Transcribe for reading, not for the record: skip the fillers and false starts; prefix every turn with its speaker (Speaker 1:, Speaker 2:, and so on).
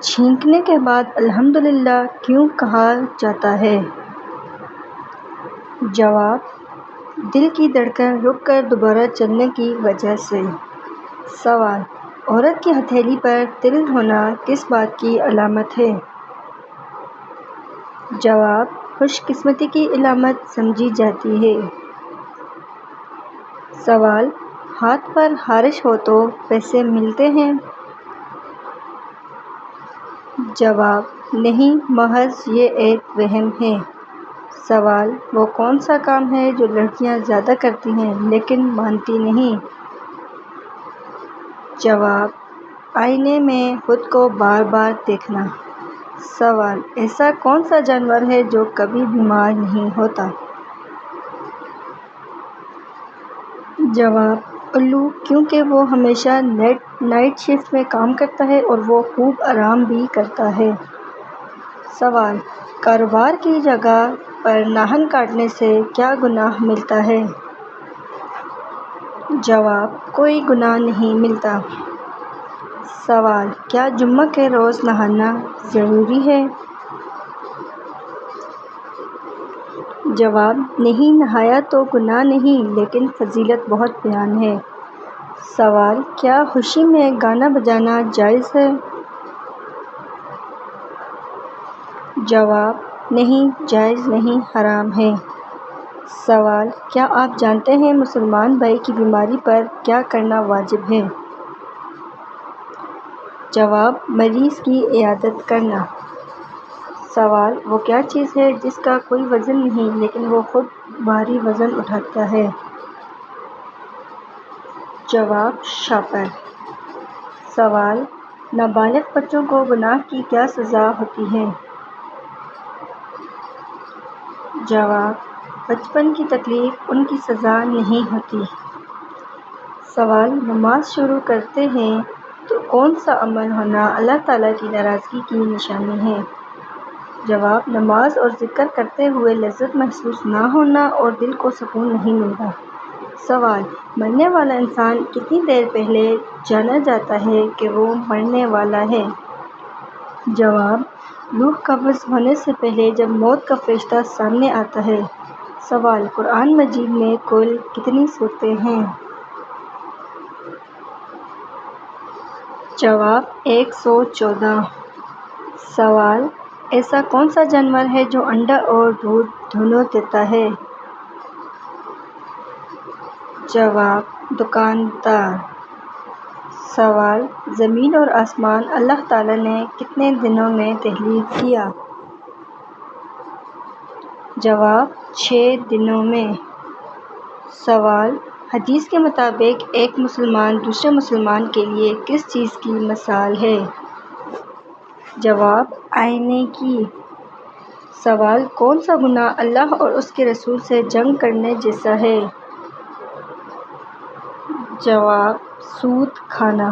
Speaker 1: چھینکنے کے بعد الحمدللہ کیوں کہا جاتا ہے؟ جواب: دل کی دھڑکن رک کر دوبارہ چلنے کی وجہ سے۔ سوال: عورت کی ہتھیلی پر تل ہونا کس بات کی علامت ہے؟ جواب: خوش قسمتی کی علامت سمجھی جاتی ہے۔ سوال: ہاتھ پر خارش ہو تو پیسے ملتے ہیں؟ جواب: نہیں، محض یہ ایک وہم ہے۔ سوال: وہ کون سا کام ہے جو لڑکیاں زیادہ کرتی ہیں لیکن مانتی نہیں؟ جواب: آئینے میں خود کو بار بار دیکھنا۔ سوال: ایسا کون سا جانور ہے جو کبھی بیمار نہیں ہوتا؟ جواب: الو، کیونکہ وہ ہمیشہ نائٹ شفٹ میں کام کرتا ہے اور وہ خوب آرام بھی کرتا ہے۔ سوال: کاروبار کی جگہ پر ناخن کاٹنے سے کیا گناہ ملتا ہے؟ جواب: کوئی گناہ نہیں ملتا۔ سوال: کیا جمعہ کے روز نہانا ضروری ہے؟ جواب: نہیں، نہایا تو گناہ نہیں لیکن فضیلت بہت بیان ہے۔ سوال: کیا خوشی میں گانا بجانا جائز ہے؟ جواب: نہیں، جائز نہیں، حرام ہے۔ سوال: کیا آپ جانتے ہیں مسلمان بھائی کی بیماری پر کیا کرنا واجب ہے؟ جواب: مریض کی عیادت کرنا۔ سوال: وہ کیا چیز ہے جس کا کوئی وزن نہیں لیکن وہ خود بھاری وزن اٹھاتا ہے؟ جواب: شاپر۔ سوال: نابالغ بچوں کو گناہ کی کیا سزا ہوتی ہے؟ جواب: بچپن کی تکلیف ان کی سزا نہیں ہوتی۔ سوال: نماز شروع کرتے ہیں تو کون سا عمل ہونا اللہ تعالیٰ کی ناراضگی کی نشانی ہے؟ جواب: نماز اور ذکر کرتے ہوئے لذت محسوس نہ ہونا اور دل کو سکون نہیں ملتا۔ سوال: مرنے والا انسان کتنی دیر پہلے جانا جاتا ہے کہ وہ مرنے والا ہے؟ جواب: روح قبض ہونے سے پہلے جب موت کا فرشتہ سامنے آتا ہے۔ سوال: قرآن مجید میں کل کتنی سورتیں ہیں؟ جواب: 114۔ سوال: ایسا کون سا جانور ہے جو انڈا اور دودھ دونوں دیتا ہے؟ جواب: دکاندار۔ سوال: زمین اور آسمان اللہ تعالیٰ نے کتنے دنوں میں تخلیق کیا؟ جواب: 6 دنوں میں۔ سوال: حدیث کے مطابق ایک مسلمان دوسرے مسلمان کے لیے کس چیز کی مثال ہے؟ جواب: آئینے کی۔ سوال: کون سا گناہ اللہ اور اس کے رسول سے جنگ کرنے جیسا ہے؟ جواب: سود کھانا۔